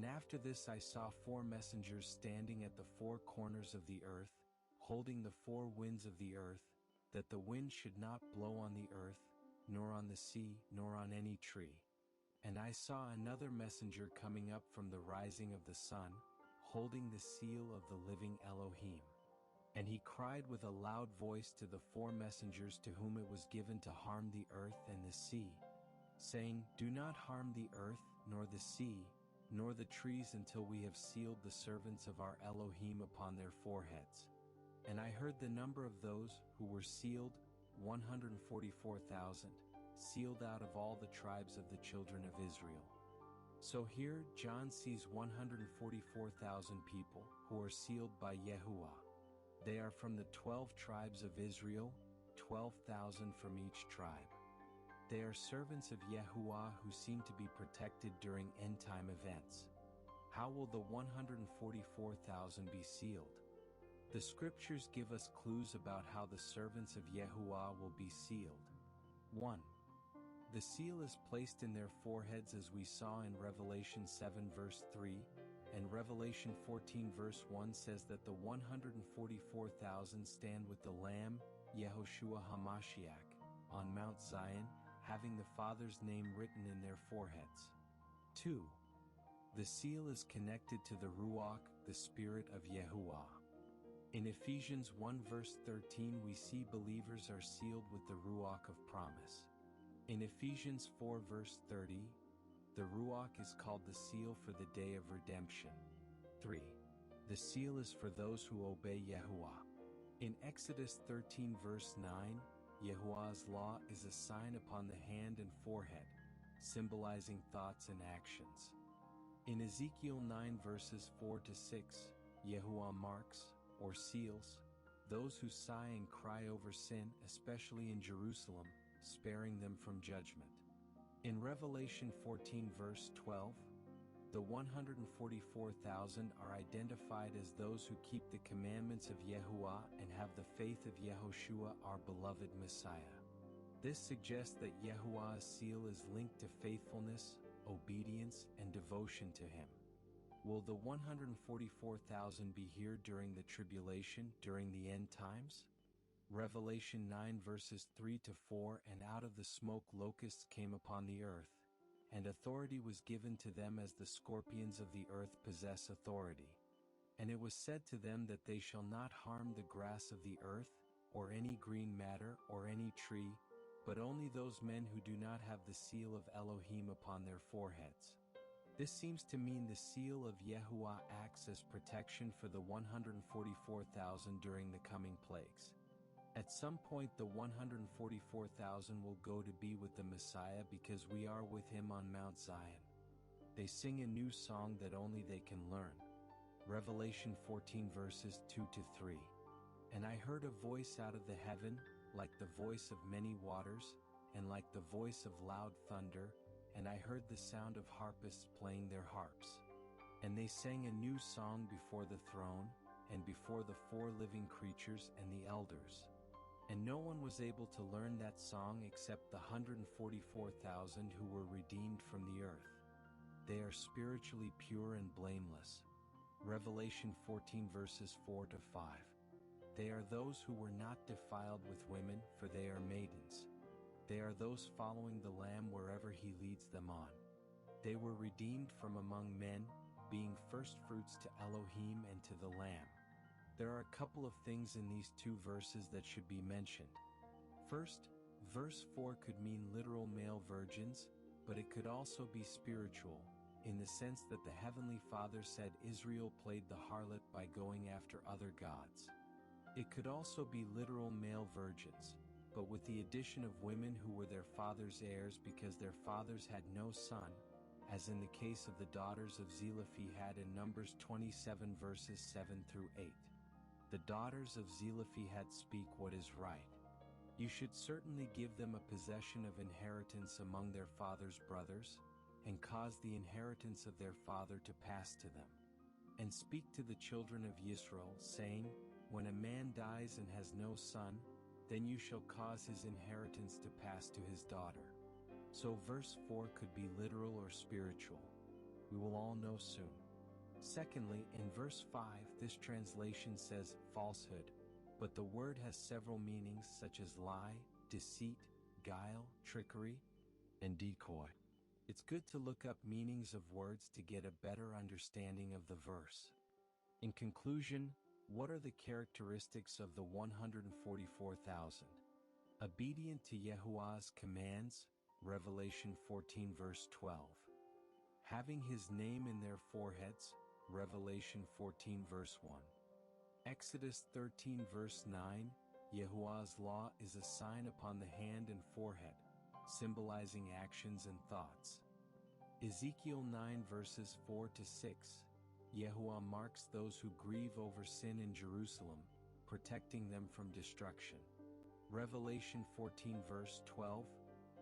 And after this I saw 4 messengers standing at the 4 corners of the earth, holding the 4 winds of the earth, that the wind should not blow on the earth, nor on the sea, nor on any tree. And I saw another messenger coming up from the rising of the sun, holding the seal of the living Elohim. And he cried with a loud voice to the 4 messengers to whom it was given to harm the earth and the sea, saying, Do not harm the earth, nor the sea, nor the trees until we have sealed the servants of our Elohim upon their foreheads. And I heard the number of those who were sealed, 144,000, sealed out of all the tribes of the children of Israel. So here John sees 144,000 people who are sealed by Yahuwah. They are from the 12 tribes of Israel, 12,000 from each tribe. They are servants of Yahuwah who seem to be protected during end-time events. How will the 144,000 be sealed? The scriptures give us clues about how the servants of Yahuwah will be sealed. 1. The seal is placed in their foreheads as we saw in Revelation 7 verse 3, and Revelation 14 verse 1 says that the 144,000 stand with the Lamb, Yehoshua HaMashiach, on Mount Zion, having the Father's name written in their foreheads. 2. The seal is connected to the Ruach, the Spirit of Yahuwah. In Ephesians 1 verse 13 we see believers are sealed with the Ruach of promise. In Ephesians 4 verse 30, the Ruach is called the seal for the day of redemption. 3. The seal is for those who obey Yahuwah. In Exodus 13 verse 9, Yahuwah's law is a sign upon the hand and forehead, symbolizing thoughts and actions. In Ezekiel 9 verses 4 to 6, Yahuwah marks, or seals, those who sigh and cry over sin, especially in Jerusalem, sparing them from judgment. In Revelation 14 verse 12, the 144,000 are identified as those who keep the commandments of Yahuwah and have the faith of Yehoshua, our beloved Messiah. This suggests that Yahuwah's seal is linked to faithfulness, obedience, and devotion to Him. Will the 144,000 be here during the tribulation, during the end times? Revelation 9 verses 3 to 4 And out of the smoke locusts came upon the earth, and authority was given to them as the scorpions of the earth possess authority. And it was said to them that they shall not harm the grass of the earth, or any green matter, or any tree, but only those men who do not have the seal of Elohim upon their foreheads. This seems to mean the seal of Yahuwah acts as protection for the 144,000 during the coming plagues. At some point the 144,000 will go to be with the Messiah because we are with Him on Mount Zion. They sing a new song that only they can learn. Revelation 14 verses 2 to 3. And I heard a voice out of the heaven, like the voice of many waters, and like the voice of loud thunder, and I heard the sound of harpists playing their harps. And they sang a new song before the throne, and before the 4 living creatures and the elders. And no one was able to learn that song except the 144,000 who were redeemed from the earth. They are spiritually pure and blameless. Revelation 14 verses 4 to 5. They are those who were not defiled with women, for they are maidens. They are those following the Lamb wherever He leads them on. They were redeemed from among men, being firstfruits to Elohim and to the Lamb. There are a couple of things in these 2 verses that should be mentioned. First, verse 4 could mean literal male virgins, but it could also be spiritual, in the sense that the Heavenly Father said Israel played the harlot by going after other gods. It could also be literal male virgins, but with the addition of women who were their father's heirs because their fathers had no son, as in the case of the daughters of Zelophehad in Numbers 27 verses 7 through 8. The daughters of Zelophehad speak what is right. You should certainly give them a possession of inheritance among their father's brothers, and cause the inheritance of their father to pass to them. And speak to the children of Israel, saying, When a man dies and has no son, then you shall cause his inheritance to pass to his daughter. So verse 4 could be literal or spiritual. we will all know soon. Secondly, in verse 5, this translation says falsehood, but the word has several meanings such as lie, deceit, guile, trickery, and decoy. It's good to look up meanings of words to get a better understanding of the verse. In conclusion, what are the characteristics of the 144,000? Obedient to Yahuwah's commands, Revelation 14 verse 12. Having his name in their foreheads, Revelation 14 verse 1. Exodus 13 verse 9, Yahuwah's law is a sign upon the hand and forehead, symbolizing actions and thoughts. Ezekiel 9 verses 4 to 6, Yahuwah marks those who grieve over sin in Jerusalem, protecting them from destruction. Revelation 14 verse 12,